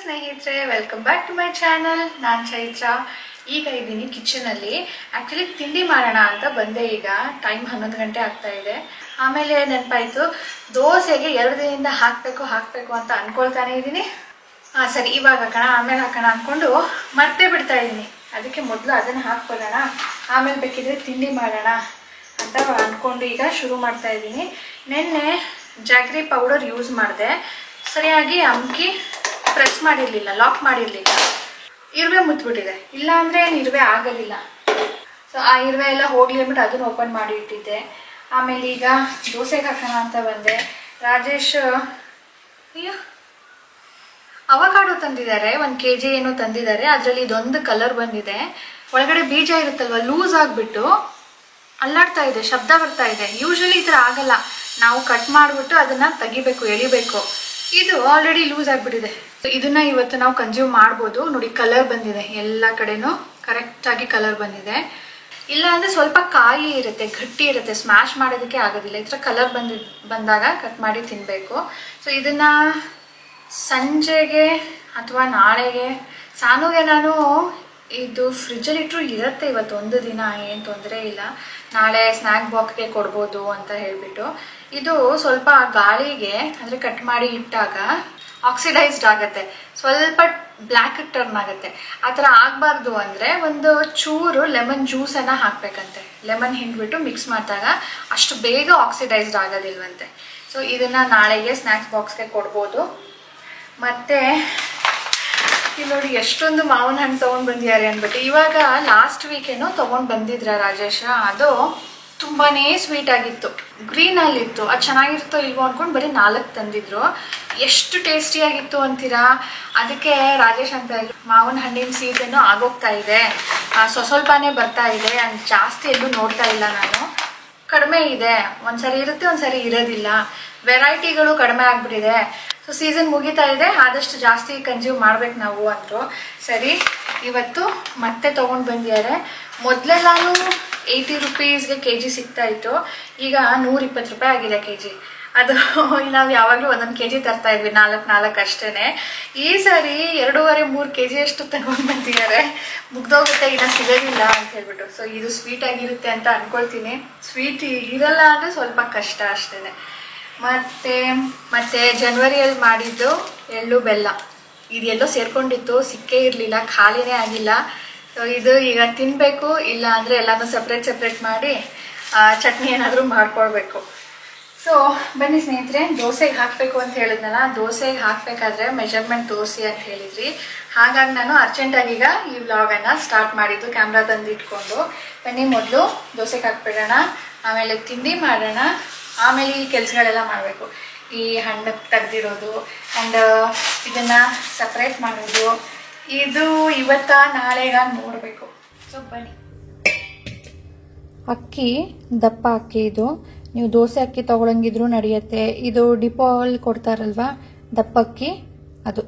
ಸ್ನೇಹಿತರೆ, welcome back to my channel. ನಾನು ಚೈತ್ರ. ಈಗ ಇದ್ದೀನಿ ಕಿಚನಲ್ಲಿ. ಆ್ಯಕ್ಚುಲಿ ತಿಂಡಿ ಮಾಡೋಣ ಅಂತ ಬಂದೆ. ಈಗ ಟೈಮ್ 11 ಗಂಟೆ ಆಗ್ತಾ ಇದೆ. ಆಮೇಲೆ ನೆನಪಾಯಿತು, ದೋಸೆಗೆ 2 ದಿನದಿಂದ ಹಾಕಬೇಕು ಅಂತ ಅಂದ್ಕೊಳ್ತಾನೆ ಇದ್ದೀನಿ. ಸರಿ, ಇವಾಗ ಹಾಕೋಣ ಆಮೇಲೆ ಹಾಕೋಣ ಅಂದ್ಕೊಂಡು ಮರ್ತೇ ಬಿಡ್ತಾ ಇದ್ದೀನಿ. ಅದಕ್ಕೆ ಮೊದಲು ಅದನ್ನು ಹಾಕ್ಕೊಳ್ಳೋಣ, ಆಮೇಲೆ ಬೇಕಿದ್ರೆ ತಿಂಡಿ ಮಾಡೋಣ ಅಂತ ಅಂದ್ಕೊಂಡು ಈಗ ಶುರು ಮಾಡ್ತಾ ಇದ್ದೀನಿ. ನೆನ್ನೆ ಜಾಗ್ರಿ ಪೌಡರ್ ಯೂಸ್ ಮಾಡಿದೆ. ಸರಿಯಾಗಿ ಅಮ್ಕಿ ಪ್ರೆಸ್ ಮಾಡಿರಲಿಲ್ಲ, ಲಾಕ್ ಮಾಡಿರಲಿಲ್ಲ. ಇರುವೆ ಮುತ್ಬಿಟ್ಟಿದೆ. ಇಲ್ಲ ಅಂದರೆ ಏನು ಇರುವೆ ಆಗೋದಿಲ್ಲ. ಸೊ ಆ ಇರುವೆ ಎಲ್ಲ ಹೋಗಲಿ ಅಂದ್ಬಿಟ್ಟು ಅದನ್ನು ಓಪನ್ ಮಾಡಿ ಇಟ್ಟಿದ್ದೆ. ಆಮೇಲೆ ಈಗ ದೋಸೆಗೆ ಹಾಕೋಣ ಅಂತ ಬಂದೆ. ರಾಜೇಶ್ ಅವಕಾಡೋ ತಂದಿದ್ದಾರೆ, 1 kg ಏನೋ ತಂದಿದ್ದಾರೆ. ಅದರಲ್ಲಿ ಇದೊಂದು ಕಲರ್ ಬಂದಿದೆ. ಒಳಗಡೆ ಬೀಜ ಇರುತ್ತಲ್ವ, ಲೂಸ್ ಆಗಿಬಿಟ್ಟು ಅಲ್ಲಾಡ್ತಾ ಇದೆ, ಶಬ್ದ ಬರ್ತಾ ಇದೆ. ಯೂಶ್ವಲಿ ಈ ಥರ ಆಗಲ್ಲ. ನಾವು ಕಟ್ ಮಾಡಿಬಿಟ್ಟು ಅದನ್ನು ತೆಗಿಬೇಕು, ಎಳಿಬೇಕು. ಇದು ಆಲ್ರೆಡಿ ಲೂಸ್ ಆಗಿಬಿಟ್ಟಿದೆ. ಇದನ್ನ ಇವತ್ತು ನಾವು ಕನ್ಸ್ಯೂಮ್ ಮಾಡ್ಬೋದು. ನೋಡಿ, ಕಲರ್ ಬಂದಿದೆ, ಎಲ್ಲ ಕಡೆನೂ ಕರೆಕ್ಟಾಗಿ ಕಲರ್ ಬಂದಿದೆ. ಇಲ್ಲ ಅಂದರೆ ಸ್ವಲ್ಪ ಕಾಯಿ ಇರುತ್ತೆ, ಗಟ್ಟಿ ಇರುತ್ತೆ, ಸ್ಮ್ಯಾಶ್ ಮಾಡೋದಕ್ಕೆ ಆಗೋದಿಲ್ಲ. ಈ ಥರ ಕಲರ್ ಬಂದಾಗ ಕಟ್ ಮಾಡಿ ತಿನ್ನಬೇಕು. ಸೊ ಇದನ್ನು ಸಂಜೆಗೆ ಅಥವಾ ನಾಳೆಗೆ ಸಾನುಗೆ ನಾನು ಇದು ಫ್ರಿಜ್ಜಲ್ಲಿ ಇಟ್ಟರು ಇರುತ್ತೆ. ಇವತ್ತು ಒಂದು ದಿನ ಏನು ತೊಂದರೆ ಇಲ್ಲ. ನಾಳೆ ಸ್ನ್ಯಾಕ್ ಬಾಕ್ಸ್ಗೆ ಕೊಡ್ಬೋದು ಅಂತ ಹೇಳಿಬಿಟ್ಟು. ಇದು ಸ್ವಲ್ಪ ಗಾಳಿಗೆ ಅಂದರೆ ಕಟ್ ಮಾಡಿ ಇಟ್ಟಾಗ ಆಕ್ಸಿಡೈಸ್ಡ್ ಆಗುತ್ತೆ, ಸ್ವಲ್ಪ ಬ್ಲ್ಯಾಕ್ ಟರ್ನ್ ಆಗುತ್ತೆ. ಆ ಥರ ಆಗಬಾರ್ದು ಅಂದರೆ ಒಂದು ಚೂರು ಲೆಮನ್ ಜ್ಯೂಸನ್ನು ಹಾಕಬೇಕಂತೆ. ಲೆಮನ್ ಹಿಂಡ್ಬಿಟ್ಟು ಮಿಕ್ಸ್ ಮಾಡಿದಾಗ ಅಷ್ಟು ಬೇಗ ಆಕ್ಸಿಡೈಸ್ಡ್ ಆಗೋದಿಲ್ವಂತೆ. ಸೊ ಇದನ್ನು ನಾಳೆಗೆ ಸ್ನ್ಯಾಕ್ಸ್ ಬಾಕ್ಸ್ಗೆ ಕೊಡ್ಬೋದು. ಮತ್ತು ಇಲ್ಲಿ ನೋಡಿ ಎಷ್ಟೊಂದು ಮಾವಿನ ಹಣ್ಣು ತೊಗೊಂಡು ಬಂದಿದ್ದಾರೆ ಅಂದ್ಬಿಟ್ಟು. ಇವಾಗ ಲಾಸ್ಟ್ ವೀಕೇನೋ ತೊಗೊಂಡು ಬಂದಿದ್ರ ರಾಜೇಶ. ಅದು ತುಂಬಾ ಸ್ವೀಟ್ ಆಗಿತ್ತು, ಗ್ರೀನಲ್ಲಿತ್ತು. ಅದು ಚೆನ್ನಾಗಿರುತ್ತೋ ಇಲ್ವೋ ಅಂದ್ಕೊಂಡು ಬರೀ 4 ತಂದಿದ್ರು. ಎಷ್ಟು ಟೇಸ್ಟಿಯಾಗಿತ್ತು ಅಂತೀರಾ. ಅದಕ್ಕೆ ರಾಜೇಶ್ ಅಂತ ಇದ್ರು, ಮಾವಿನ ಹಣ್ಣಿನ ಸೀಸನ್ನು ಆಗೋಗ್ತಾ ಇದೆ, ಸ್ವಲ್ಪನೇ ಬರ್ತಾ ಇದೆ, ಜಾಸ್ತಿ ಎಲ್ಲೂ ನೋಡ್ತಾ ಇಲ್ಲ ನಾನು. ಕಡಿಮೆ ಇದೆ, ಒಂದ್ಸರಿ ಇರುತ್ತೆ ಒಂದ್ಸರಿ ಇರೋದಿಲ್ಲ, ವೆರೈಟಿಗಳು ಕಡಿಮೆ ಆಗಿಬಿಟ್ಟಿದೆ. ಸೊ ಸೀಸನ್ ಮುಗಿತಾ ಇದೆ, ಆದಷ್ಟು ಜಾಸ್ತಿ ಕನ್ಸ್ಯೂಮ್ ಮಾಡ್ಬೇಕು ನಾವು ಅಂದರು. ಸರಿ, ಇವತ್ತು ಮತ್ತೆ ತೊಗೊಂಡು ಬಂದಿದ್ದಾರೆ. ಮೊದಲೆಲ್ಲಾನು 80 ರೂಪೀಸ್ಗೆ kg ಸಿಗ್ತಾ ಇತ್ತು. ಈಗ 120 ರೂಪಾಯಿ ಆಗಿದೆ kg. ಅದು ನಾವು ಯಾವಾಗಲೂ 1 kg ತರ್ತಾ ಇದ್ವಿ, 4 ಅಷ್ಟೇ. ಈ ಸಾರಿ 2.5-3 kg ಅಷ್ಟು ತಗೊಂಡು ಬಂದಿದ್ದಾರೆ. ಮುಗ್ದೋಗುತ್ತೆ, ಇನ್ನು ಸಿಗೋದಿಲ್ಲ ಅಂತ ಹೇಳ್ಬಿಟ್ಟು. ಸೊ ಇದು ಸ್ವೀಟ್ ಆಗಿರುತ್ತೆ ಅಂತ ಅಂದ್ಕೊಳ್ತೀನಿ. ಸ್ವೀಟ್ ಇರಲ್ಲ ಅಂದರೆ ಸ್ವಲ್ಪ ಕಷ್ಟ ಅಷ್ಟೇ. ಮತ್ತೆ ಜನವರಿಯಲ್ಲಿ ಮಾಡಿದ್ದು ಎಳ್ಳು ಬೆಲ್ಲ, ಇದೆಲ್ಲೋ ಸೇರ್ಕೊಂಡಿತ್ತು, ಸಿಕ್ಕೇ ಇರಲಿಲ್ಲ, ಖಾಲಿನೇ ಆಗಿಲ್ಲ. ಸೊ ಇದು ಈಗ ತಿನ್ನಬೇಕು. ಇಲ್ಲ ಅಂದರೆ ಎಲ್ಲನೂ ಸಪ್ರೇಟ್ ಮಾಡಿ ಚಟ್ನಿ ಏನಾದರೂ ಮಾಡ್ಕೊಳ್ಬೇಕು. ಸೊ ಬನ್ನಿ ಸ್ನೇಹಿತರೆ, ದೋಸೆಗೆ ಹಾಕಬೇಕು ಅಂತ ಹೇಳಿದ್ನಲ್ಲ, ದೋಸೆಗೆ ಹಾಕಬೇಕಾದ್ರೆ ಮೆಜರ್ಮೆಂಟ್ ತೋರಿಸಿ ಅಂತ ಹೇಳಿದ್ರಿ. ಹಾಗಾಗಿ ನಾನು ಅರ್ಜೆಂಟಾಗಿ ಈಗ ಈ ವ್ಲಾಗನ್ನು ಸ್ಟಾರ್ಟ್ ಮಾಡಿದ್ದು, ಕ್ಯಾಮ್ರಾ ತಂದು ಇಟ್ಕೊಂಡು. ಬನ್ನಿ ಮೊದಲು ದೋಸೆಗೆ ಹಾಕ್ಬಿಡೋಣ, ಆಮೇಲೆ ತಿಂಡಿ ಮಾಡೋಣ, ಆಮೇಲೆ ಈ ಕೆಲಸಗಳೆಲ್ಲ ಮಾಡಬೇಕು. ಈ ಹಣ್ಣು ತೆಗ್ದಿರೋದು ಆ್ಯಂಡ್ ಇದನ್ನು ಸಪ್ರೇಟ್ ಮಾಡೋದು, ಇದು ಇವತ್ತ ನಾಳೆಗ ನೋಡಬೇಕು. ಸೊ ಬನ್ನಿ. ಅಕ್ಕಿ ದಪ್ಪ ಅಕ್ಕಿ ಇದು. ನೀವು ದೋಸೆ ಅಕ್ಕಿ ತೊಗೊಳಂಗಿದ್ರು ನಡೆಯುತ್ತೆ. ಇದು ಡಿಪೋಲ್ಲಿ ಕೊಡ್ತಾರಲ್ವ ದಪ್ಪ ಅಕ್ಕಿ, ಅದು.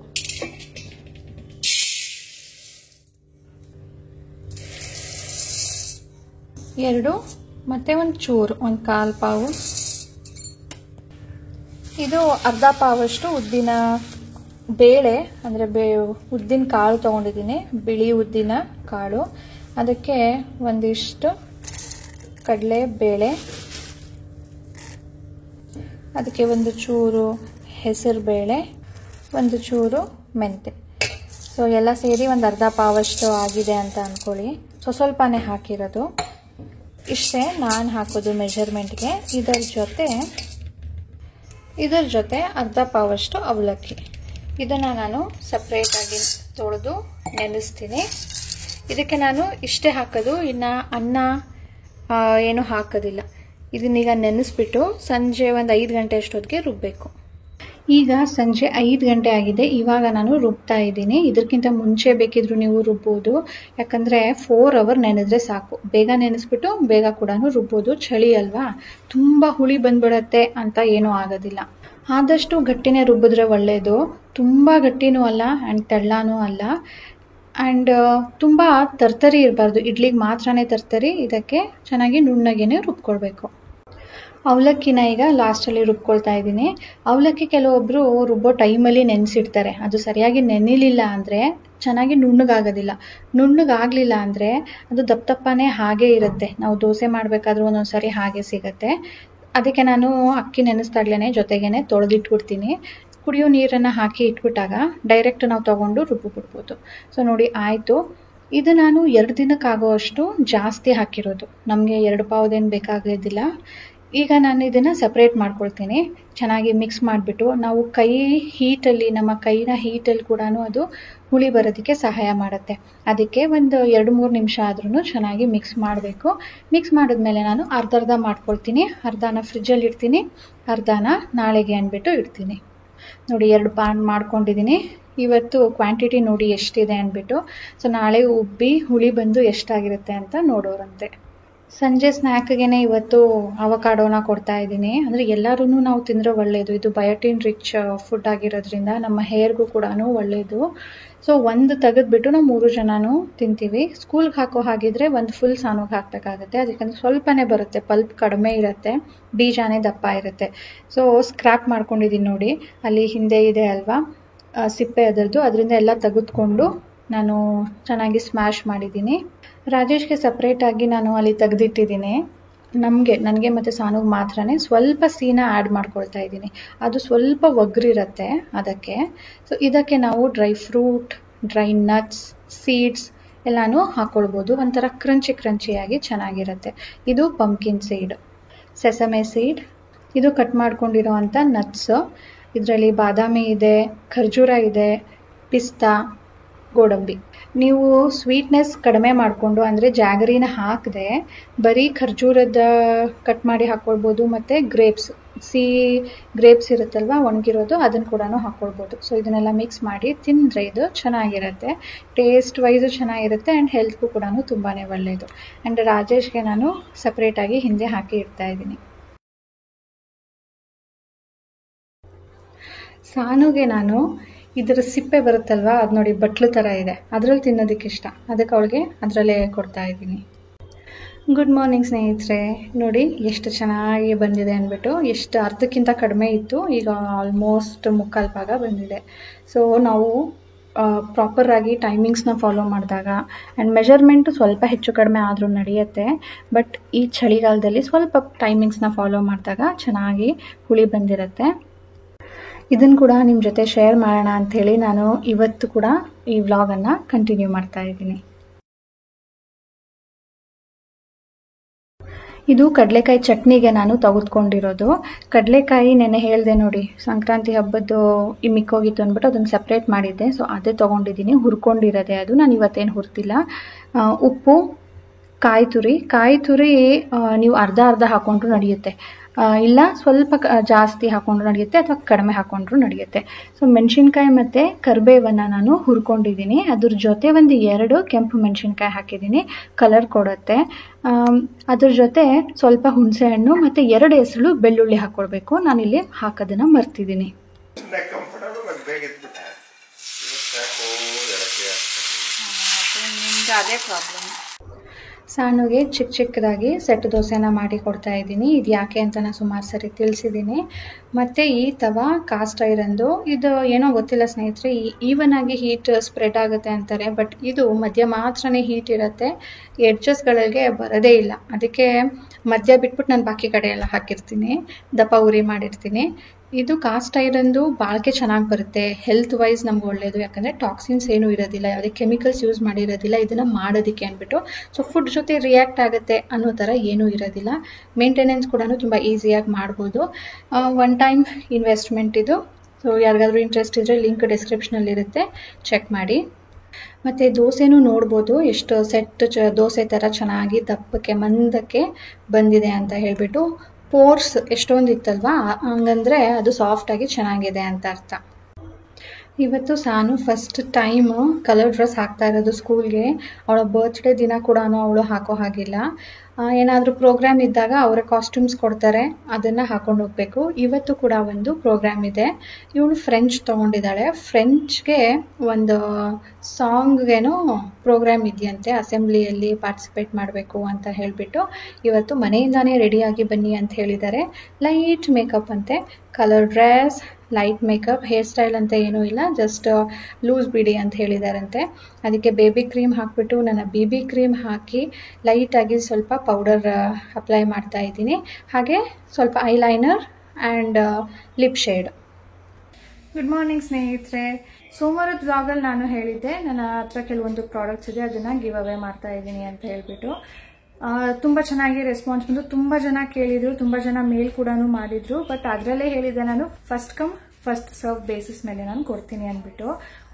ಎರಡು ಮತ್ತೆ ಒಂದು ಚೂರು, ಒಂದು 1/4 ಪಾವು. ಇದು ಅರ್ಧ ಪಾವಷ್ಟು ಉದ್ದಿನ ಬೇಳೆ, ಅಂದರೆ ಉದ್ದಿನ ಕಾಳು ತೊಗೊಂಡಿದ್ದೀನಿ, ಬಿಳಿ ಉದ್ದಿನ ಕಾಳು. ಅದಕ್ಕೆ ಒಂದಿಷ್ಟು ಕಡಲೆ ಬೇಳೆ, ಅದಕ್ಕೆ ಒಂದು ಚೂರು ಹೆಸರು ಬೇಳೆ, ಒಂದು ಚೂರು ಮೆಂತೆ. ಸೊ ಎಲ್ಲ ಸೇರಿ ಒಂದು ಅರ್ಧ ಪಾವಷ್ಟು ಆಗಿದೆ ಅಂತ ಅಂದ್ಕೊಳ್ಳಿ. ಸ್ವಲ್ಪನೇ ಹಾಕಿರೋದು, ಇಷ್ಟೇ ನಾನು ಹಾಕೋದು ಮೆಜರ್ಮೆಂಟ್ಗೆ. ಇದರ ಜೊತೆ ಅರ್ಧ ಪಾವಷ್ಟು ಅವಲಕ್ಕಿ. ಇದನ್ನು ನಾನು ಸಪ್ರೇಟಾಗಿ ತೊಳೆದು ನೆನೆಸ್ತೀನಿ. ಇದಕ್ಕೆ ನಾನು ಇಷ್ಟೇ ಹಾಕೋದು, ಇನ್ನು ಅನ್ನ ಏನೂ ಹಾಕೋದಿಲ್ಲ. ಇದನ್ನೀಗ ನೆನೆಸ್ಬಿಟ್ಟು ಸಂಜೆ ಒಂದು 5 ಗಂಟೆ ಅಷ್ಟೊತ್ತಿಗೆ ರುಬ್ಬಬೇಕು. ಈಗ ಸಂಜೆ 5 ಗಂಟೆ ಆಗಿದೆ. ಇವಾಗ ನಾನು ರುಬ್ತಾ ಇದ್ದೀನಿ. ಇದಕ್ಕಿಂತ ಮುಂಚೆ ಬೇಕಿದ್ರು ನೀವು ರುಬ್ಬೋದು, ಯಾಕಂದರೆ 4 ಅವರ್ ನೆನೆದ್ರೆ ಸಾಕು. ಬೇಗ ನೆನೆಸ್ಬಿಟ್ಟು ಬೇಗ ಕೂಡ ರುಬ್ಬೋದು. ಚಳಿ ಅಲ್ವಾ, ತುಂಬ ಹುಳಿ ಬಂದ್ಬಿಡತ್ತೆ ಅಂತ ಏನೂ ಆಗೋದಿಲ್ಲ. ಆದಷ್ಟು ಗಟ್ಟಿನೇ ರುಬ್ಬಿದ್ರೆ ಒಳ್ಳೆಯದು. ತುಂಬ ಗಟ್ಟಿನೂ ಅಲ್ಲ ಆ್ಯಂಡ್ ತೆಳ್ಳನೂ ಅಲ್ಲ. ಆ್ಯಂಡ್ ತುಂಬ ತರ್ತರಿ ಇರಬಾರ್ದು. ಇಡ್ಲಿಗೆ ಮಾತ್ರನೇ ತರ್ತರಿ, ಇದಕ್ಕೆ ಚೆನ್ನಾಗಿ ನುಣ್ಣಗೇನೆ ರುಬ್ಕೊಳ್ಬೇಕು. ಅವಲಕ್ಕಿನ ಈಗ ಲಾಸ್ಟಲ್ಲಿ ರುಬ್ಕೊಳ್ತಾ ಇದ್ದೀನಿ. ಅವಲಕ್ಕಿ ಕೆಲವೊಬ್ಬರು ರುಬ್ಬೋ ಟೈಮಲ್ಲಿ ನೆನೆಸಿಡ್ತಾರೆ. ಅದು ಸರಿಯಾಗಿ ನೆನೆಲಿಲ್ಲ ಅಂದರೆ ಚೆನ್ನಾಗಿ ನುಣ್ಣಗಾಗೋದಿಲ್ಲ. ನುಣ್ಣಗಾಗಲಿಲ್ಲ ಅಂದರೆ ಅದು ದಪ್ಪ ದಪ್ಪನೇ ಹಾಗೇ ಇರುತ್ತೆ. ನಾವು ದೋಸೆ ಮಾಡಬೇಕಾದ್ರೂ ಒಂದೊಂದು ಸಾರಿ ಹಾಗೆ ಸಿಗುತ್ತೆ. ಅದಕ್ಕೆ ನಾನು ಅಕ್ಕಿ ನೆನೆಸ್ದಾಗ್ಲೇ ಜೊತೆಗೇ ತೊಳೆದಿಟ್ಬಿಡ್ತೀನಿ. ಕುಡಿಯೋ ನೀರನ್ನು ಹಾಕಿ ಇಟ್ಬಿಟ್ಟಾಗ ಡೈರೆಕ್ಟ್ ನಾವು ತೊಗೊಂಡು ರುಬ್ಬಿಬಿಡ್ಬೋದು. ಸೊ ನೋಡಿ ಆಯಿತು. ಇದು ನಾನು 2 ದಿನಕ್ಕಾಗೋವಷ್ಟು ಜಾಸ್ತಿ ಹಾಕಿರೋದು. ನಮಗೆ 2 ಪಾವ್ದೇನು ಬೇಕಾಗೋದಿಲ್ಲ. ಈಗ ನಾನು ಇದನ್ನು ಸಪ್ರೇಟ್ ಮಾಡ್ಕೊಳ್ತೀನಿ. ಚೆನ್ನಾಗಿ ಮಿಕ್ಸ್ ಮಾಡಿಬಿಟ್ಟು ನಾವು ನಮ್ಮ ಕೈನ ಹೀಟಲ್ಲಿ ಕೂಡ ಅದು ಹುಳಿ ಬರೋದಕ್ಕೆ ಸಹಾಯ ಮಾಡುತ್ತೆ. ಅದಕ್ಕೆ ಒಂದು 2-3 ನಿಮಿಷ ಆದ್ರೂ ಚೆನ್ನಾಗಿ ಮಿಕ್ಸ್ ಮಾಡಬೇಕು. ಮಿಕ್ಸ್ ಮಾಡಿದ್ಮೇಲೆ ನಾನು ಅರ್ಧ ಮಾಡ್ಕೊಳ್ತೀನಿ. ಅರ್ಧನ ಫ್ರಿಜ್ಜಲ್ಲಿ ಇಡ್ತೀನಿ, ಅರ್ಧನ ನಾಳೆಗೆ ಅಂದ್ಬಿಟ್ಟು ಇಡ್ತೀನಿ. ನೋಡಿ 2 ಪಾನ್ ಮಾಡ್ಕೊಂಡಿದ್ದೀನಿ. ಇವತ್ತು ಕ್ವಾಂಟಿಟಿ ನೋಡಿ ಎಷ್ಟಿದೆ ಅಂದ್ಬಿಟ್ಟು. ಸೊ ನಾಳೆ ಉಬ್ಬಿ ಹುಳಿ ಬಂದು ಎಷ್ಟಾಗಿರುತ್ತೆ ಅಂತ ನೋಡೋರಂತೆ. ಸಂಜೆ ಸ್ನ್ಯಾಕ್ಗೆ ಇವತ್ತು ಅವಕಾಡೋನ ಕೊಡ್ತಾ ಇದ್ದೀನಿ. ಅಂದರೆ ಎಲ್ಲರೂ ನಾವು ತಿಂದರೆ ಒಳ್ಳೆಯದು. ಇದು ಬಯೋಟಿನ್ ರಿಚ್ ಫುಡ್ ಆಗಿರೋದ್ರಿಂದ ನಮ್ಮ ಹೇರ್ಗೂ ಕೂಡ ಒಳ್ಳೆಯದು. ಸೊ ಒಂದು ತೆಗೆದ್ಬಿಟ್ಟು ನಾವು 3 ಜನನೂ ತಿಂತೀವಿ. ಸ್ಕೂಲ್ಗೆ ಹಾಕೋ ಹಾಗಿದ್ರೆ ಒಂದು ಫುಲ್ ಸಾನಿಗೆ ಹಾಕಬೇಕಾಗುತ್ತೆ. ಅದಕ್ಕಂದ್ರೆ ಸ್ವಲ್ಪನೇ ಬರುತ್ತೆ, ಪಲ್ಪ್ ಕಡಿಮೆ ಇರುತ್ತೆ, ಬೀಜಾನೇ ದಪ್ಪ ಇರುತ್ತೆ. ಸೊ ಸ್ಕ್ರ್ಯಾಪ್ ಮಾಡ್ಕೊಂಡಿದ್ದೀನಿ ನೋಡಿ, ಅಲ್ಲಿ ಹಿಂದೆ ಇದೆ ಅಲ್ವಾ ಸಿಪ್ಪೆ ಅದರಿಂದ ಎಲ್ಲ ತೆಗೆದುಕೊಂಡು ನಾನು ಚೆನ್ನಾಗಿ ಸ್ಮ್ಯಾಶ್ ಮಾಡಿದ್ದೀನಿ. ರಾಜೇಶ್ಗೆ ಸಪ್ರೇಟಾಗಿ ನಾನು ಅಲ್ಲಿ ತೆಗೆದಿಟ್ಟಿದ್ದೀನಿ. ನನಗೆ ಮತ್ತು ಸಾನುಗೆ ಮಾತ್ರನೇ ಸ್ವಲ್ಪ ಸೀನ ಆ್ಯಡ್ ಮಾಡ್ಕೊಳ್ತಾ ಇದ್ದೀನಿ. ಅದು ಸ್ವಲ್ಪ ಒಗ್ರಿರುತ್ತೆ ಅದಕ್ಕೆ. ಸೊ ಇದಕ್ಕೆ ನಾವು dry fruit, dry nuts, seeds ಎಲ್ಲನೂ ಹಾಕ್ಕೊಳ್ಬೋದು. ಒಂಥರ ಕ್ರಂಚಿಯಾಗಿ ಚೆನ್ನಾಗಿರುತ್ತೆ. ಇದು ಪಂಪ್ಕಿನ್ ಸೀಡ್, ಸೆಸಮೆ ಸೀಡ್, ಇದು ಕಟ್ ಮಾಡ್ಕೊಂಡಿರೋ ಅಂಥ ನಟ್ಸ್. ಇದರಲ್ಲಿ ಬಾದಾಮಿ ಇದೆ, ಖರ್ಜೂರ ಇದೆ, ಪಿಸ್ತಾ, ಗೋಡಂಬಿ. ನೀವು ಸ್ವೀಟ್ನೆಸ್ ಕಡಿಮೆ ಮಾಡಿಕೊಂಡು ಅಂದರೆ ಜಾಗರಿನ ಹಾಕದೆ ಬರೀ ಖರ್ಜೂರದ ಕಟ್ ಮಾಡಿ ಹಾಕ್ಕೊಳ್ಬೋದು. ಮತ್ತು ಗ್ರೇಪ್ಸ್ ಇರುತ್ತಲ್ವ ಒಣಗಿರೋದು, ಅದನ್ನು ಕೂಡ ಹಾಕ್ಕೊಳ್ಬೋದು. ಸೊ ಇದನ್ನೆಲ್ಲ ಮಿಕ್ಸ್ ಮಾಡಿ ತಿಂದರೆ ಇದು ಚೆನ್ನಾಗಿರುತ್ತೆ. ಟೇಸ್ಟ್ ವೈಸು ಚೆನ್ನಾಗಿರುತ್ತೆ ಆ್ಯಂಡ್ ಹೆಲ್ತ್ಗೂ ಕೂಡ ತುಂಬಾ ಒಳ್ಳೆಯದು. ಆ್ಯಂಡ್ ರಾಜೇಶ್ಗೆ ನಾನು ಸಪ್ರೇಟಾಗಿ ಹಿಂದೆ ಹಾಕಿ ಇಡ್ತಾ ಇದ್ದೀನಿ. ಸಾನುಗೆ ನಾನು ಇದರ ಸಿಪ್ಪೆ ಬರುತ್ತಲ್ವ, ಅದು ನೋಡಿ ಬಟ್ಲು ಥರ ಇದೆ, ಅದರಲ್ಲಿ ತಿನ್ನೋದಕ್ಕೆ ಇಷ್ಟ. ಅದಕ್ಕೆ ಅವಳಿಗೆ ಅದರಲ್ಲೇ ಕೊಡ್ತಾ ಇದ್ದೀನಿ. ಗುಡ್ ಮಾರ್ನಿಂಗ್ ಸ್ನೇಹಿತರೆ. ನೋಡಿ ಎಷ್ಟು ಚೆನ್ನಾಗಿ ಬಂದಿದೆ ಅಂದ್ಬಿಟ್ಟು. ಎಷ್ಟು ಅರ್ಧಕ್ಕಿಂತ ಕಡಿಮೆ ಇತ್ತು, ಈಗ ಆಲ್ಮೋಸ್ಟ್ ಮುಕ್ಕಾಲು ಭಾಗ ಬಂದಿದೆ. ಸೊ ನಾವು ಪ್ರಾಪರಾಗಿ ಟೈಮಿಂಗ್ಸ್ನ ಫಾಲೋ ಮಾಡಿದಾಗ ಆ್ಯಂಡ್ ಮೆಜರ್ಮೆಂಟು ಸ್ವಲ್ಪ ಹೆಚ್ಚು ಕಡಿಮೆ ಆದರೂ ನಡೆಯುತ್ತೆ. ಬಟ್ ಈ ಚಳಿಗಾಲದಲ್ಲಿ ಸ್ವಲ್ಪ ಟೈಮಿಂಗ್ಸ್ನ ಫಾಲೋ ಮಾಡಿದಾಗ ಚೆನ್ನಾಗಿ ಹುಳಿ ಬಂದಿರುತ್ತೆ. ಇದನ್ನು ಕೂಡ ನಿಮ್ಮ ಜೊತೆ ಶೇರ್ ಮಾಡೋಣ ಅಂಥೇಳಿ ನಾನು ಇವತ್ತು ಕೂಡ ಈ ವ್ಲಾಗನ್ನು ಕಂಟಿನ್ಯೂ ಮಾಡ್ತಾ ಇದ್ದೀನಿ. ಇದು ಕಡಲೆಕಾಯಿ ಚಟ್ನಿಗೆ ನಾನು ತೆಗೆದುಕೊಂಡಿರೋದು. ಕಡಲೆಕಾಯಿ ನೆನ್ನೆ ಹೇಳಿದೆ ನೋಡಿ, ಸಂಕ್ರಾಂತಿ ಹಬ್ಬದ್ದು ಮಿಕ್ಕೋಗಿತ್ತು ಅಂದ್ಬಿಟ್ಟು ಅದನ್ನು ಸಪ್ರೇಟ್ ಮಾಡಿದ್ದೆ. ಸೊ ಅದೇ ತೊಗೊಂಡಿದ್ದೀನಿ, ಹುರ್ಕೊಂಡಿರೋದೆ ಅದು. ನಾನು ಇವತ್ತೇನು ಹುರ್ತಿಲ್ಲ. ಉಪ್ಪು, ಕಾಯಿ ತುರಿ ನೀವು ಅರ್ಧ ಹಾಕೊಂಡ್ರು ನಡೆಯುತ್ತೆ, ಇಲ್ಲ ಸ್ವಲ್ಪ ಜಾಸ್ತಿ ಹಾಕೊಂಡ್ರು ನಡೆಯುತ್ತೆ, ಅಥವಾ ಕಡಿಮೆ ಹಾಕೊಂಡ್ರು ನಡೆಯುತ್ತೆ. ಸೊ ಮೆಣಸಿನ್ಕಾಯಿ ಮತ್ತು ಕರಿಬೇವನ್ನು ನಾನು ಹುರ್ಕೊಂಡಿದ್ದೀನಿ. ಅದ್ರ ಜೊತೆ ಒಂದು 2 ಕೆಂಪು ಮೆಣಸಿನ್ಕಾಯಿ ಹಾಕಿದ್ದೀನಿ, ಕಲರ್ ಕೊಡುತ್ತೆ. ಅದ್ರ ಜೊತೆ ಸ್ವಲ್ಪ ಹುಣಸೆಹಣ್ಣು ಮತ್ತು 2 ಎಸಳು ಬೆಳ್ಳುಳ್ಳಿ ಹಾಕ್ಕೊಳ್ಬೇಕು. ನಾನಿಲ್ಲಿ ಹಾಕೋದನ್ನು ಮರ್ತಿದ್ದೀನಿ. ಅದೇ ಪ್ರಾಬ್ಲಮ್. ಸಾನುಗೆ ಚಿಕ್ಕದಾಗಿ ಸೆಟ್ ದೋಸೆನ ಮಾಡಿ ಕೊಡ್ತಾ ಇದ್ದೀನಿ. ಇದು ಯಾಕೆ ಅಂತ ನಾನು ಸುಮಾರು ಸರಿ ತಿಳಿಸಿದ್ದೀನಿ. ಮತ್ತು ಈ ತವಾ ಕಾಸ್ಟ್ ಐರನ್ದು, ಇದು ಏನೋ ಗೊತ್ತಿಲ್ಲ ಸ್ನೇಹಿತರೆ, ಈವನ್ ಆಗಿ ಹೀಟ್ ಸ್ಪ್ರೆಡ್ ಆಗುತ್ತೆ ಅಂತಾರೆ. ಬಟ್ ಇದು ಮಧ್ಯ ಮಾತ್ರನೇ ಹೀಟ್ ಇರುತ್ತೆ, ಎಡ್ಜಸ್ಗಳಿಗೆ ಬರೋದೇ ಇಲ್ಲ. ಅದಕ್ಕೆ ಮಧ್ಯ ಬಿಟ್ಬಿಟ್ಟು ನಾನು ಬಾಕಿ ಕಡೆ ಎಲ್ಲ ಹಾಕಿರ್ತೀನಿ, ದಪ್ಪ ಉರಿ ಮಾಡಿರ್ತೀನಿ. ಇದು ಕಾಸ್ಟ್ ಐರನ್ದು ಬಾಳಿಕೆ ಚೆನ್ನಾಗಿ ಬರುತ್ತೆ. ಹೆಲ್ತ್ ವೈಸ್ ನಮ್ಗೆ ಒಳ್ಳೆಯದು, ಯಾಕಂದರೆ ಟಾಕ್ಸಿನ್ಸ್ ಏನೂ ಇರೋದಿಲ್ಲ, ಯಾವುದೇ ಕೆಮಿಕಲ್ಸ್ ಯೂಸ್ ಮಾಡಿರೋದಿಲ್ಲ ಇದನ್ನು ಮಾಡೋದಕ್ಕೆ ಅಂದ್ಬಿಟ್ಟು. ಸೊ ಫುಡ್ ಜೊತೆ ರಿಯಾಕ್ಟ್ ಆಗುತ್ತೆ ಅನ್ನೋ ಥರ ಏನೂ ಇರೋದಿಲ್ಲ. ಮೇಂಟೆನೆನ್ಸ್ ಕೂಡ ತುಂಬ ಈಸಿಯಾಗಿ ಮಾಡ್ಬೋದು. ಒನ್ ಟೈಮ್ ಇನ್ವೆಸ್ಟ್ಮೆಂಟ್ ಇದು. ಸೊ ಯಾರಿಗಾದ್ರೂ ಇಂಟ್ರೆಸ್ಟ್ ಇದ್ದರೆ ಲಿಂಕ್ ಡಿಸ್ಕ್ರಿಪ್ಷನಲ್ಲಿರುತ್ತೆ, ಚೆಕ್ ಮಾಡಿ. ಮತ್ತು ದೋಸೆನೂ ನೋಡ್ಬೋದು ಎಷ್ಟು ಸೆಟ್ ದೋಸೆ ಥರ ಚೆನ್ನಾಗಿ ದಪ್ಪಕ್ಕೆ ಮಂದಕ್ಕೆ ಬಂದಿದೆ ಅಂತ ಹೇಳಿಬಿಟ್ಟು. ಪೋರ್ಸ್ ಎಷ್ಟೊಂದು ಇತ್ತಲ್ವಾ, ಹಂಗಂದರೆ ಅದು ಸಾಫ್ಟಾಗಿ ಚೆನ್ನಾಗಿದೆ ಅಂತ ಅರ್ಥ. ಇವತ್ತು ಸಾನು ಫಸ್ಟ್ ಟೈಮ್ ಕಲರ್ ಡ್ರೆಸ್ ಹಾಕ್ತಾ ಇರೋದು ಸ್ಕೂಲ್ಗೆ. ಅವಳ ಬರ್ತ್ಡೇ ದಿನ ಕೂಡ ಅವಳು ಹಾಕೋ ಹಾಗಿಲ್ಲ. ಏನಾದರೂ ಪ್ರೋಗ್ರಾಮ್ ಇದ್ದಾಗ ಅವರ ಕಾಸ್ಟ್ಯೂಮ್ಸ್ ಕೊಡ್ತಾರೆ, ಅದನ್ನು ಹಾಕೊಂಡು ಹೋಗಬೇಕು. ಇವತ್ತು ಕೂಡ ಒಂದು ಪ್ರೋಗ್ರಾಮ್ ಇದೆ. ಇವಳು ಫ್ರೆಂಚ್ ತೊಗೊಂಡಿದ್ದಾಳೆ. ಫ್ರೆಂಚ್ಗೆ ಒಂದು ಸಾಂಗ್ಗೇನೋ ಪ್ರೋಗ್ರಾಮ್ ಇದೆಯಂತೆ, ಅಸೆಂಬ್ಲಿಯಲ್ಲಿ ಪಾರ್ಟಿಸಿಪೇಟ್ ಮಾಡಬೇಕು ಅಂತ ಹೇಳಿಬಿಟ್ಟು ಇವತ್ತು ಮನೆಯಿಂದಾನೇ ರೆಡಿಯಾಗಿ ಬನ್ನಿ ಅಂತ ಹೇಳಿದ್ದಾರೆ. ಲೈಟ್ ಮೇಕಪ್ ಅಂತೆ, colour dress, light makeup, hair style ಅಂತ ಏನೂ ಇಲ್ಲ, ಜಸ್ಟ್ ಲೂಸ್ ಬಿಡಿ ಅಂತ ಹೇಳಿದಾರಂತೆ. ಅದಕ್ಕೆ ಬೇಬಿ ಕ್ರೀಮ್ ಹಾಕ್ಬಿಟ್ಟು ನನ್ನ BB ಕ್ರೀಮ್ ಹಾಕಿ ಲೈಟಾಗಿ ಸ್ವಲ್ಪ ಪೌಡರ್ ಅಪ್ಲೈ ಮಾಡ್ತಾ ಇದ್ದೀನಿ. ಹಾಗೆ ಸ್ವಲ್ಪ eyeliner and lip shade. Good morning ಸ್ನೇಹಿತರೆ. ಸೋಮವಾರದ ವ್ಲಾಗಲ್ಲಿ ನಾನು ಹೇಳಿದ್ದೆ ನನ್ನ ಹತ್ರ ಕೆಲವೊಂದು ಪ್ರಾಡಕ್ಟ್ಸ್ ಇದೆ, ಅದನ್ನು ಗಿವ್ ಅವೇ ಮಾಡ್ತಾ ಇದ್ದೀನಿ ಅಂತ ಹೇಳ್ಬಿಟ್ಟು. ತುಂಬ ಚೆನ್ನಾಗಿ ರೆಸ್ಪಾನ್ಸ್ ಬಂದು, ತುಂಬ ಜನ ಕೇಳಿದ್ರು, ತುಂಬ ಜನ ಮೇಲ್ ಕೂಡ ಮಾಡಿದ್ರು. ಬಟ್ ಅದರಲ್ಲೇ ಹೇಳಿದೆ ನಾನು first come first serve basis ಮೇಲೆ ನಾನು ಕೊಡ್ತೀನಿ ಅಂದ್ಬಿಟ್ಟು.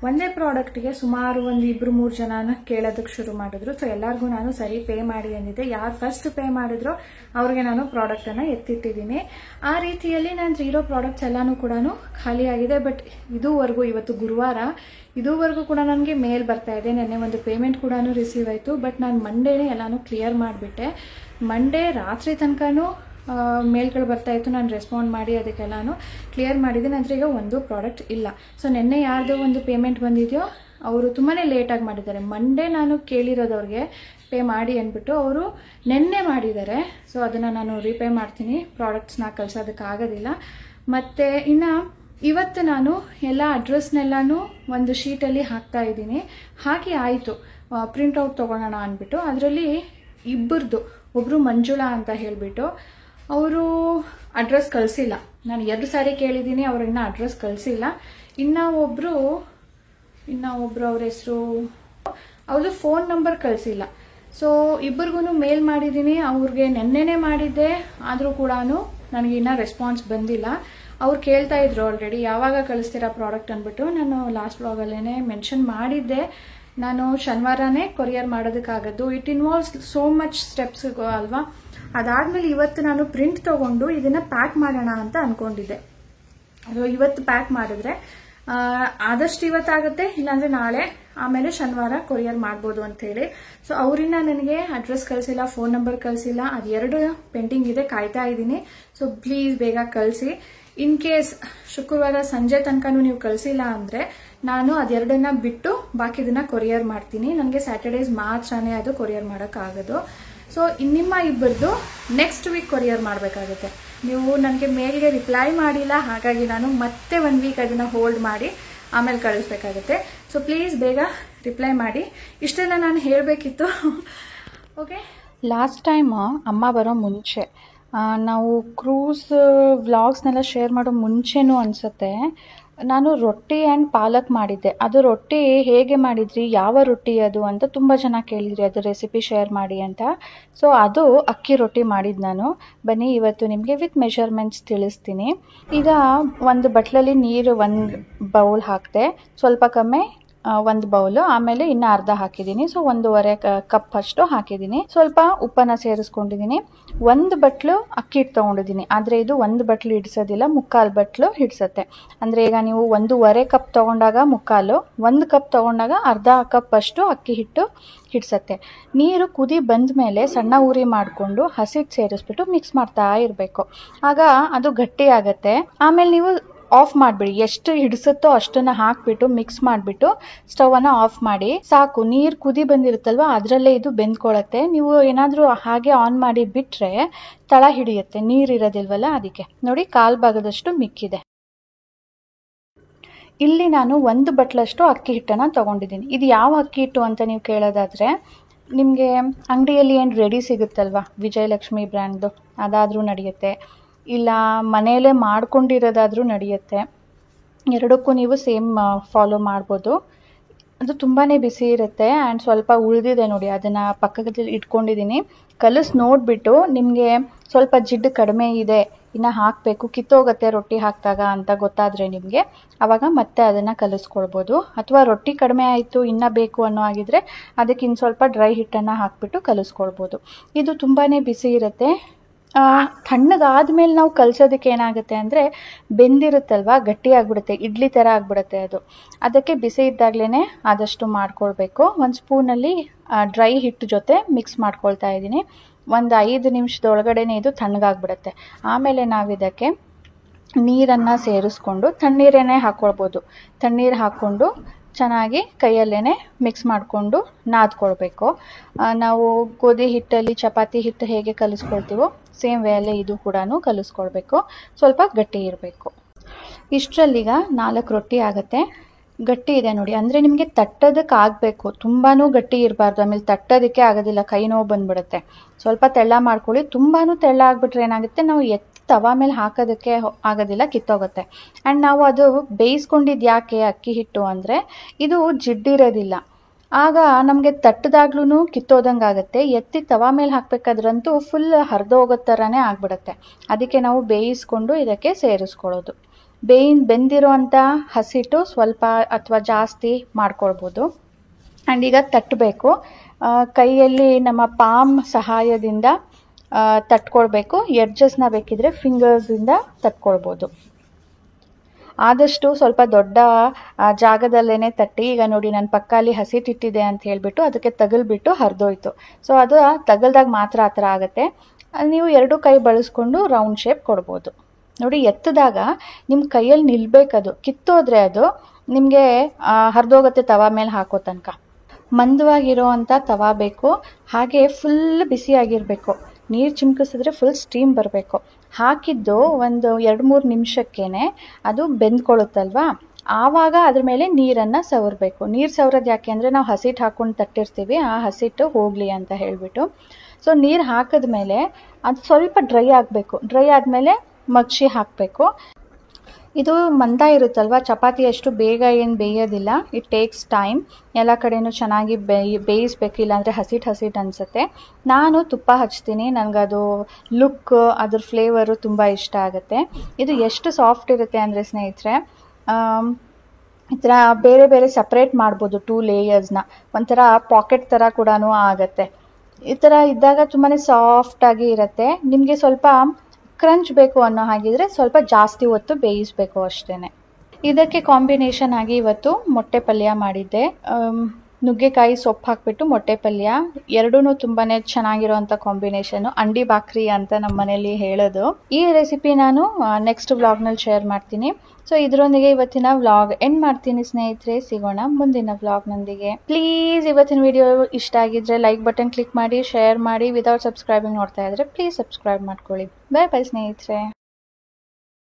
ಒಂದೇ ಪ್ರಾಡಕ್ಟ್ಗೆ ಸುಮಾರು ಒಂದು 2-3 ಜನ ಕೇಳೋದಕ್ಕೆ ಶುರು ಮಾಡಿದ್ರು. ಸೊ ಎಲ್ಲರಿಗೂ ನಾನು ಸರಿ ಪೇ ಮಾಡಿ ಅಂದಿದ್ದೆ. ಯಾರು ಫಸ್ಟ್ ಪೇ ಮಾಡಿದ್ರು ಅವ್ರಿಗೆ ನಾನು ಪ್ರಾಡಕ್ಟನ್ನು ಎತ್ತಿಟ್ಟಿದ್ದೀನಿ. ಆ ರೀತಿಯಲ್ಲಿ ನಾನು ಇರೋ ಪ್ರಾಡಕ್ಟ್ಸ್ ಎಲ್ಲನೂ ಕೂಡ ಖಾಲಿಯಾಗಿದೆ. ಬಟ್ ಇದುವರೆಗೂ, ಇವತ್ತು ಗುರುವಾರ, ಇದುವರೆಗೂ ಕೂಡ ನನಗೆ ಮೇಲ್ ಬರ್ತಾ ಇದೆ. ನೆನ್ನೆ ಒಂದು ಪೇಮೆಂಟ್ ಕೂಡ ರಿಸೀವ್ ಆಯಿತು. ಬಟ್ ನಾನು ಮಂಡೇನೇ ಎಲ್ಲನೂ ಕ್ಲಿಯರ್ ಮಾಡಿಬಿಟ್ಟೆ. ಮಂಡೇ ರಾತ್ರಿ ತನಕನೂ ಮೇಲ್ಗಳು ಬರ್ತಾಯಿತ್ತು, ನಾನು ರೆಸ್ಪಾಂಡ್ ಮಾಡಿ ಅದಕ್ಕೆಲ್ಲಾನು ಕ್ಲಿಯರ್ ಮಾಡಿದ್ದೀನಿ. ನಂತರ ಈಗ ಒಂದು ಪ್ರಾಡಕ್ಟ್ ಇಲ್ಲ. ಸೊ ನಿನ್ನೆ ಯಾರ್ದು ಒಂದು ಪೇಮೆಂಟ್ ಬಂದಿದೆಯೋ ಅವರು ತುಂಬಾ ಲೇಟಾಗಿ ಮಾಡಿದ್ದಾರೆ. ಮಂಡೇ ನಾನು ಕೇಳಿರೋದವ್ರಿಗೆ ಪೇ ಮಾಡಿ ಅಂದ್ಬಿಟ್ಟು ಅವರು ನಿನ್ನೆ ಮಾಡಿದ್ದಾರೆ. ಸೊ ಅದನ್ನು ನಾನು ರೀಪೇ ಮಾಡ್ತೀನಿ, ಪ್ರಾಡಕ್ಟ್ಸ್ನ ಕಳ್ಸೋದಕ್ಕಾಗೋದಿಲ್ಲ. ಮತ್ತು ಇನ್ನು ಇವತ್ತು ನಾನು ಎಲ್ಲ ಅಡ್ರೆಸ್ನೆಲ್ಲನೂ ಒಂದು ಶೀಟಲ್ಲಿ ಹಾಕ್ತಾ ಇದ್ದೀನಿ. ಹಾಕಿ ಆಯಿತು, ಪ್ರಿಂಟ್ಔಟ್ ತೊಗೊಳೋಣ ಅಂದ್ಬಿಟ್ಟು. ಅದರಲ್ಲಿ ಇಬ್ಬರದು, ಒಬ್ಬರು ಮಂಜುಳಾ ಅಂತ ಹೇಳಿಬಿಟ್ಟು ಅವರು ಅಡ್ರೆಸ್ ಕಳಿಸಿಲ್ಲ. ನಾನು 2 ಸಾರಿ ಕೇಳಿದ್ದೀನಿ, ಅವರು ಇನ್ನೂ ಅಡ್ರೆಸ್ ಕಳಿಸಿಲ್ಲ. ಇನ್ನು ಒಬ್ಬರು ಅವ್ರ ಹೆಸರು, ಅವ್ರದ್ದು ಫೋನ್ ನಂಬರ್ ಕಳಿಸಿಲ್ಲ. ಸೊ ಇಬ್ಬರಿಗೂ ಮೇಲ್ ಮಾಡಿದ್ದೀನಿ. ಅವ್ರಿಗೆ ನೆನ್ನೆನೇ ಮಾಡಿದ್ದೆ, ಆದರೂ ಕೂಡ ನನಗೆ ಇನ್ನೂ ರೆಸ್ಪಾನ್ಸ್ ಬಂದಿಲ್ಲ. ಅವ್ರು ಕೇಳ್ತಾ ಇದ್ರು ಆಲ್ರೆಡಿ ಯಾವಾಗ ಕಳಿಸ್ತೀರಾ ಪ್ರಾಡಕ್ಟ್ ಅಂದ್ಬಿಟ್ಟು. ನಾನು ಲಾಸ್ಟ್ ವ್ಲಾಗಲ್ಲೇ ಮೆನ್ಷನ್ ಮಾಡಿದ್ದೆ, ನಾನು ಶನಿವಾರನೇ ಕೊರಿಯರ್ ಮಾಡೋದಕ್ಕಾಗದ್ದು. It involves so much steps ಅಲ್ವಾ. ಅದಾದಮೇಲೆ ಇವತ್ತು ನಾನು ಪ್ರಿಂಟ್ ತೊಗೊಂಡು ಇದನ್ನು ಪ್ಯಾಕ್ ಮಾಡೋಣ ಅಂತ ಅಂದ್ಕೊಂಡಿದ್ದೆ. ಅದು ಇವತ್ತು ಪ್ಯಾಕ್ ಮಾಡಿದ್ರೆ ಆದಷ್ಟು ಇವತ್ತಾಗುತ್ತೆ, ಇಲ್ಲಾಂದರೆ ನಾಳೆ, ಆಮೇಲೆ ಶನಿವಾರ ಕೊರಿಯರ್ ಮಾಡ್ಬೋದು ಅಂಥೇಳಿ. ಸೊ ಅವರಿಂದ ನನಗೆ ಅಡ್ರೆಸ್ ಕಳಿಸಿಲ್ಲ, ಫೋನ್ ನಂಬರ್ ಕಳಿಸಿಲ್ಲ. ಅದು 2 ಪೆಂಡಿಂಗ್ ಇದೆ, ಕಾಯ್ತಾ ಇದ್ದೀನಿ. ಸೊ ಪ್ಲೀಸ್ ಬೇಗ ಕಳಿಸಿ. ಇನ್ ಕೇಸ್ ಶುಕ್ರವಾರ ಸಂಜೆ ತನಕ ನೀವು ಕಳಿಸಿಲ್ಲ ಅಂದರೆ ನಾನು ಅದೆರಡನ್ನ ಬಿಟ್ಟು ಬಾಕಿದನ್ನ ಕೊರಿಯರ್ ಮಾಡ್ತೀನಿ. ನನಗೆ ಸ್ಯಾಟರ್ಡೇಸ್ ಮಾತ್ರನೇ ಅದು ಕೊರಿಯರ್ ಮಾಡೋಕ್ಕಾಗೋದು. ಸೊ ನಿಮ್ಮ ಇಬ್ಬರದು ನೆಕ್ಸ್ಟ್ ವೀಕ್ ಕೊರಿಯರ್ ಮಾಡಬೇಕಾಗುತ್ತೆ. ನೀವು ನನಗೆ ಮೇಲ್ಗೆ ರಿಪ್ಲೈ ಮಾಡಿಲ್ಲ, ಹಾಗಾಗಿ ನಾನು ಮತ್ತೆ 1 ವೀಕ್ ಅದನ್ನು ಹೋಲ್ಡ್ ಮಾಡಿ ಆಮೇಲೆ ಕಳಿಸ್ಬೇಕಾಗುತ್ತೆ. ಸೊ ಪ್ಲೀಸ್ ಬೇಗ ರಿಪ್ಲೈ ಮಾಡಿ. ಇಷ್ಟೆಲ್ಲ ನಾನು ಹೇಳಬೇಕಿತ್ತು. ಓಕೆ, ಲಾಸ್ಟ್ ಟೈಮ್ ಅಮ್ಮ ಬರೋ ಮುಂಚೆ ನಾವು ಕ್ರೂಸ್ ವ್ಲಾಗ್ಸ್ನೆಲ್ಲ ಶೇರ್ ಮಾಡೋ ಮುಂಚೆನೂ ಅನಿಸುತ್ತೆ ನಾನು ರೊಟ್ಟಿ ಆ್ಯಂಡ್ ಪಾಲಕ್ ಮಾಡಿದ್ದೆ. ಅದು ರೊಟ್ಟಿ ಹೇಗೆ ಮಾಡಿದ್ರಿ, ಯಾವ ರೊಟ್ಟಿ ಅದು ಅಂತ ತುಂಬ ಜನ ಕೇಳಿದ್ರಿ, ಅದು ರೆಸಿಪಿ ಶೇರ್ ಮಾಡಿ ಅಂತ. ಸೊ ಅದು ಅಕ್ಕಿ ರೊಟ್ಟಿ ಮಾಡಿದ್ದು ನಾನು. ಬನ್ನಿ ಇವತ್ತು ನಿಮಗೆ ವಿತ್ ಮೆಷರ್ಮೆಂಟ್ಸ್ ತಿಳಿಸ್ತೀನಿ. ಈಗ ಒಂದು ಬಟ್ಲಲ್ಲಿ ನೀರು 1 ಬೌಲ್ ಹಾಕಿದೆ, ಸ್ವಲ್ಪ ಕಮ್ಮಿ 1 ಬೌಲು, ಆಮೇಲೆ ಇನ್ನು ಅರ್ಧ ಹಾಕಿದ್ದೀನಿ. ಸೊ 1.5 ಕಪ್ ಅಷ್ಟು ಹಾಕಿದ್ದೀನಿ. ಸ್ವಲ್ಪ ಉಪ್ಪನ್ನು ಸೇರಿಸ್ಕೊಂಡಿದ್ದೀನಿ. 1 ಬಟ್ಲು ಅಕ್ಕಿ ಹಿಟ್ಟು ತೊಗೊಂಡಿದ್ದೀನಿ, ಆದರೆ ಇದು 1 ಬಟ್ಲು ಹಿಡಿಸೋದಿಲ್ಲ, 3/4 ಬಟ್ಲು ಹಿಡಿಸುತ್ತೆ. ಅಂದರೆ ಈಗ ನೀವು 1.5 ಕಪ್ ತೊಗೊಂಡಾಗ 3/4, 1 ಕಪ್ ತೊಗೊಂಡಾಗ ಅರ್ಧ ಕಪ್ ಅಷ್ಟು ಅಕ್ಕಿ ಹಿಟ್ಟು ಹಿಡಿಸತ್ತೆ. ನೀರು ಕುದಿ ಬಂದ ಮೇಲೆ ಸಣ್ಣ ಉರಿ ಮಾಡಿಕೊಂಡು ಹಸಿಟ್ಟು ಸೇರಿಸ್ಬಿಟ್ಟು ಮಿಕ್ಸ್ ಮಾಡ್ತಾ ಇರಬೇಕು. ಆಗ ಅದು ಗಟ್ಟಿ ಆಗತ್ತೆ. ಆಮೇಲೆ ನೀವು ಆಫ್ ಮಾಡಿಬಿಡಿ, ಎಷ್ಟು ಹಿಡಿಸುತ್ತೋ ಅಷ್ಟನ್ನು ಹಾಕಿಬಿಟ್ಟು ಮಿಕ್ಸ್ ಮಾಡಿಬಿಟ್ಟು ಸ್ಟವನ್ನು ಆಫ್ ಮಾಡಿ ಸಾಕು. ನೀರು ಕುದಿ ಬಂದಿರುತ್ತಲ್ವ, ಅದರಲ್ಲೇ ಇದು ಬೆಂದ್ಕೊಳ್ಳುತ್ತೆ. ನೀವು ಏನಾದರೂ ಹಾಗೆ ಆನ್ ಮಾಡಿ ಬಿಟ್ಟರೆ ತಳ ಹಿಡಿಯುತ್ತೆ, ನೀರಿರೋದಿಲ್ವಲ್ಲ ಅದಕ್ಕೆ. ನೋಡಿ, 1/4 ಭಾಗದಷ್ಟು ಮಿಕ್ಕಿದೆ. ಇಲ್ಲಿ ನಾನು 1 ಬಟ್ಲಷ್ಟು ಅಕ್ಕಿ ಹಿಟ್ಟನ್ನು ತೊಗೊಂಡಿದ್ದೀನಿ. ಇದು ಯಾವ ಅಕ್ಕಿ ಹಿಟ್ಟು ಅಂತ ನೀವು ಕೇಳೋದಾದರೆ, ನಿಮಗೆ ಅಂಗಡಿಯಲ್ಲಿ ಏನು ರೆಡಿ ಸಿಗುತ್ತಲ್ವ, ವಿಜಯಲಕ್ಷ್ಮಿ ಬ್ರ್ಯಾಂಡ್ದು, ಅದಾದರೂ ನಡೆಯುತ್ತೆ, ಇಲ್ಲ ಮನೆಯಲ್ಲೇ ಮಾಡ್ಕೊಂಡಿರೋದಾದರೂ ನಡೆಯುತ್ತೆ. ಎರಡಕ್ಕೂ ನೀವು ಸೇಮ್ ಫಾಲೋ ಮಾಡ್ಬೋದು. ಅದು ತುಂಬಾ ಬಿಸಿ ಇರುತ್ತೆ. ಆ್ಯಂಡ್ ಸ್ವಲ್ಪ ಉಳಿದಿದೆ ನೋಡಿ, ಅದನ್ನು ಪಕ್ಕದಲ್ಲಿ ಇಟ್ಕೊಂಡಿದ್ದೀನಿ. ಕಲಸಿ ನೋಡಿಬಿಟ್ಟು ನಿಮಗೆ ಸ್ವಲ್ಪ ಜಿಡ್ಡು ಕಡಿಮೆ ಇದೆ, ಇನ್ನು ಹಾಕಬೇಕು, ಕಿತ್ತೋಗುತ್ತೆ ರೊಟ್ಟಿ ಹಾಕಿದಾಗ ಅಂತ ಗೊತ್ತಾದರೆ ನಿಮಗೆ, ಆವಾಗ ಮತ್ತೆ ಅದನ್ನು ಕಲಿಸ್ಕೊಳ್ಬೋದು. ಅಥವಾ ರೊಟ್ಟಿ ಕಡಿಮೆ ಆಯಿತು ಇನ್ನೂ ಬೇಕು ಅನ್ನೋ ಆಗಿದ್ರೆ ಅದಕ್ಕೆ ಇನ್ನು ಸ್ವಲ್ಪ ಡ್ರೈ ಹಿಟ್ಟನ್ನು ಹಾಕಿಬಿಟ್ಟು ಕಲಿಸ್ಕೊಳ್ಬೋದು. ಇದು ತುಂಬಾ ಬಿಸಿ ಇರುತ್ತೆ. ತಣ್ಣಗಾದ್ಮೇಲೆ ನಾವು ಕಲಸೋದಕ್ಕೆ ಏನಾಗುತ್ತೆ ಅಂದರೆ ಬೆಂದಿರುತ್ತಲ್ವ, ಗಟ್ಟಿ ಆಗಿಬಿಡುತ್ತೆ, ಇಡ್ಲಿ ಥರ ಆಗಿಬಿಡುತ್ತೆ ಅದು. ಅದಕ್ಕೆ ಬಿಸಿ ಇದ್ದಾಗಲೇ ಆದಷ್ಟು ಮಾಡ್ಕೊಳ್ಬೇಕು. ಒಂದು ಸ್ಪೂನಲ್ಲಿ ಡ್ರೈ ಹಿಟ್ಟು ಜೊತೆ ಮಿಕ್ಸ್ ಮಾಡ್ಕೊಳ್ತಾ ಇದ್ದೀನಿ. ಒಂದು 5 ನಿಮಿಷದೊಳಗಡೆನೇ ಇದು ತಣ್ಣಗಾಗ್ಬಿಡುತ್ತೆ. ಆಮೇಲೆ ನಾವು ಇದಕ್ಕೆ ನೀರನ್ನು ಸೇರಿಸ್ಕೊಂಡು, ತಣ್ಣೀರೇನೆ ಹಾಕ್ಕೊಳ್ಬೋದು, ತಣ್ಣೀರು ಹಾಕ್ಕೊಂಡು ಚೆನ್ನಾಗಿ ಕೈಯಲ್ಲೇ ಮಿಕ್ಸ್ ಮಾಡಿಕೊಂಡು ನಾದ್ಕೊಳ್ಬೇಕು. ನಾವು ಗೋಧಿ ಹಿಟ್ಟಲ್ಲಿ ಚಪಾತಿ ಹಿಟ್ಟು ಹೇಗೆ ಕಲಿಸ್ಕೊಳ್ತೀವೋ ಸೇಮ್ ವೇಯಲ್ಲೇ ಇದು ಕೂಡ ಕಲಿಸ್ಕೊಳ್ಬೇಕು. ಸ್ವಲ್ಪ ಗಟ್ಟಿ ಇರಬೇಕು. ಇಷ್ಟರಲ್ಲೀಗ 4 ರೊಟ್ಟಿ ಆಗುತ್ತೆ. ಗಟ್ಟಿ ಇದೆ ನೋಡಿ, ಅಂದರೆ ನಿಮಗೆ ತಟ್ಟೋದಕ್ಕೆ ಆಗಬೇಕು, ತುಂಬಾ ಗಟ್ಟಿ ಇರಬಾರ್ದು, ಆಮೇಲೆ ತಟ್ಟೋದಕ್ಕೆ ಆಗೋದಿಲ್ಲ, ಕೈ ನೋವು ಬಂದ್ಬಿಡುತ್ತೆ. ಸ್ವಲ್ಪ ತೆಳ್ಳ ಮಾಡ್ಕೊಳ್ಳಿ. ತುಂಬಾ ತೆಳ್ಳ ಆಗಿಬಿಟ್ರೆ ಏನಾಗುತ್ತೆ, ನಾವು ತವಾ ಮೇಲೆ ಹಾಕೋದಕ್ಕೆ ಆಗೋದಿಲ್ಲ, ಕಿತ್ತೋಗುತ್ತೆ. ಆ್ಯಂಡ್ ನಾವು ಅದು ಬೇಯಿಸ್ಕೊಂಡಿದ್ದು ಯಾಕೆ ಅಕ್ಕಿ ಹಿಟ್ಟು ಅಂದರೆ ಇದು ಜಿಡ್ಡಿರೋದಿಲ್ಲ, ಆಗ ನಮಗೆ ತಟ್ಟದಾಗ್ಲೂ ಕಿತ್ತೋದಂಗೆ ಆಗುತ್ತೆ. ಎತ್ತಿ ತವಾ ಮೇಲೆ ಹಾಕಬೇಕಾದ್ರಂತೂ ಫುಲ್ ಹರಿದೋಗೋ ಥರನೇ ಆಗಿಬಿಡುತ್ತೆ. ಅದಕ್ಕೆ ನಾವು ಬೇಯಿಸ್ಕೊಂಡು ಇದಕ್ಕೆ ಸೇರಿಸ್ಕೊಳ್ಳೋದು. ಬೆಂದಿರೋ ಅಂಥ ಹಸಿಟ್ಟು ಸ್ವಲ್ಪ ಅಥವಾ ಜಾಸ್ತಿ ಮಾಡ್ಕೊಳ್ಬೋದು. ಆ್ಯಂಡ್ ಈಗ ತಟ್ಟಬೇಕು. ಕೈಯಲ್ಲಿ ನಮ್ಮ ಪಾಮ್ ಸಹಾಯದಿಂದ ತಟ್ಕೊಳ್ಬೇಕು. ಎಡ್ಜಸ್ನ ಬೇಕಿದ್ರೆ ಫಿಂಗರ್ಸಿಂದ ತಟ್ಕೊಳ್ಬೋದು. ಆದಷ್ಟು ಸ್ವಲ್ಪ ದೊಡ್ಡ ಜಾಗದಲ್ಲೇ ತಟ್ಟಿ. ಈಗ ನೋಡಿ, ನನ್ನ ಪಕ್ಕದಲ್ಲಿ ಹಸಿಟ್ಟಿಟ್ಟಿದೆ ಅಂತ ಹೇಳಿಬಿಟ್ಟು ಅದಕ್ಕೆ ತಗಲ್ಬಿಟ್ಟು ಹರಿದೋಯ್ತು. ಸೊ ಅದು ತಗಲ್ದಾಗ ಮಾತ್ರ ಆ ಥರ ಆಗುತ್ತೆ. ನೀವು 2 ಕೈ ಬಳಸ್ಕೊಂಡು ರೌಂಡ್ ಶೇಪ್ ಕೊಡ್ಬೋದು. ನೋಡಿ, ಎತ್ತದಾಗ ನಿಮ್ಮ ಕೈಯಲ್ಲಿ ನಿಲ್ಬೇಕದು, ಕಿತ್ತೋದ್ರೆ ಅದು ನಿಮಗೆ ಹರಿದೋಗುತ್ತೆ ತವಾ ಮೇಲೆ ಹಾಕೋ ತನಕ. ಮಂದವಾಗಿರೋ ಅಂಥ ತವಾ ಬೇಕು, ಹಾಗೆ ಫುಲ್ ಬಿಸಿಯಾಗಿರಬೇಕು. ನೀರು ಚಿಮ್ಕಿಸಿದ್ರೆ ಫುಲ್ ಸ್ಟೀಮ್ ಬರಬೇಕು. ಹಾಕಿದ್ದು ಒಂದು 2-3 ನಿಮಿಷಕ್ಕೇ ಅದು ಬೆಂದ್ಕೊಳ್ಳುತ್ತಲ್ವ, ಆವಾಗ ಅದ್ರ ಮೇಲೆ ನೀರನ್ನು ಸವರಬೇಕು. ನೀರು ಸವರೋದು ಯಾಕೆ ಅಂದರೆ ನಾವು ಹಸಿಟ್ಟು ಹಾಕ್ಕೊಂಡು ತಟ್ಟಿರ್ತೀವಿ, ಆ ಹಸಿಟ್ಟು ಹೋಗಲಿ ಅಂತ ಹೇಳಿಬಿಟ್ಟು. ಸೊ ನೀರು ಹಾಕಿದ್ಮೇಲೆ ಅದು ಸ್ವಲ್ಪ ಡ್ರೈ ಆಗಬೇಕು. ಡ್ರೈ ಆದಮೇಲೆ ಮಗ್ಚಿ ಹಾಕಬೇಕು. ಇದು ಮಂದ ಇರುತ್ತಲ್ವ, ಚಪಾತಿ ಅಷ್ಟು ಬೇಗ ಏನು ಬೇಯೋದಿಲ್ಲ. It takes time. ಎಲ್ಲ ಕಡೆನೂ ಚೆನ್ನಾಗಿ ಬೇಯಿಸ್ಬೇಕು, ಇಲ್ಲಾಂದರೆ ಹಸಿಟ್ಟು ಅನಿಸುತ್ತೆ. ನಾನು ತುಪ್ಪ ಹಚ್ತೀನಿ, ನನಗದು ಲುಕ್, ಅದ್ರ ಫ್ಲೇವರು ತುಂಬ ಇಷ್ಟ ಆಗುತ್ತೆ. ಇದು ಎಷ್ಟು ಸಾಫ್ಟ್ ಇರುತ್ತೆ ಅಂದರೆ ಸ್ನೇಹಿತರೆ, ಈ ಥರ ಬೇರೆ ಬೇರೆ ಸಪ್ರೇಟ್ ಮಾಡ್ಬೋದು 2 ಲೇಯರ್ಸ್ನ. ಒಂಥರ ಪಾಕೆಟ್ ಥರ ಕೂಡ ಆಗುತ್ತೆ. ಈ ಥರ ಇದ್ದಾಗ ತುಂಬಾ ಸಾಫ್ಟಾಗಿ ಇರುತ್ತೆ. ನಿಮಗೆ ಸ್ವಲ್ಪ ಕ್ರಂಚ್ ಬೇಕು ಅನ್ನೋ ಹಾಗಿದ್ರೆ ಸ್ವಲ್ಪ ಜಾಸ್ತಿ ಹೊತ್ತು ಬೇಯಿಸಬೇಕು ಅಷ್ಟೇ. ಇದಕ್ಕೆ ಕಾಂಬಿನೇಷನ್ ಆಗಿ ಇವತ್ತು ಮೊಟ್ಟೆ ಪಲ್ಯ ಮಾಡಿದ್ದೆ. ನುಗ್ಗೆಕಾಯಿ ಸೊಪ್ಪು ಹಾಕ್ಬಿಟ್ಟು ಮೊಟ್ಟೆ ಪಲ್ಯ, ಎರಡೂ ತುಂಬಾ ಚೆನ್ನಾಗಿರೋಂಥ ಕಾಂಬಿನೇಷನು. ಅಂಡಿ ಬಾಕ್ರಿ ಅಂತ ನಮ್ಮ ಮನೇಲಿ ಹೇಳೋದು. ಈ ರೆಸಿಪಿ ನಾನು ನೆಕ್ಸ್ಟ್ ವ್ಲಾಗ್ನಲ್ಲಿ ಶೇರ್ ಮಾಡ್ತೀನಿ. ಸೊ ಇದರೊಂದಿಗೆ ಇವತ್ತಿನ ವ್ಲಾಗ್ ಎಂಡ್ ಮಾಡ್ತೀನಿ ಸ್ನೇಹಿತರೆ. ಸಿಗೋಣ ಮುಂದಿನ ವ್ಲಾಗ್ನೊಂದಿಗೆ. ಪ್ಲೀಸ್ ಇವತ್ತಿನ ವಿಡಿಯೋ ಇಷ್ಟ ಆಗಿದ್ರೆ ಲೈಕ್ ಬಟನ್ ಕ್ಲಿಕ್ ಮಾಡಿ, ಶೇರ್ ಮಾಡಿ. ವಿದೌಟ್ ಸಬ್ಸ್ಕ್ರೈಬಿಂಗ್ ನೋಡ್ತಾ ಇದ್ರೆ ಪ್ಲೀಸ್ ಸಬ್ಸ್ಕ್ರೈಬ್ ಮಾಡ್ಕೊಳ್ಳಿ. ಬಾಯ್ ಬಾಯ್ ಸ್ನೇಹಿತರೆ.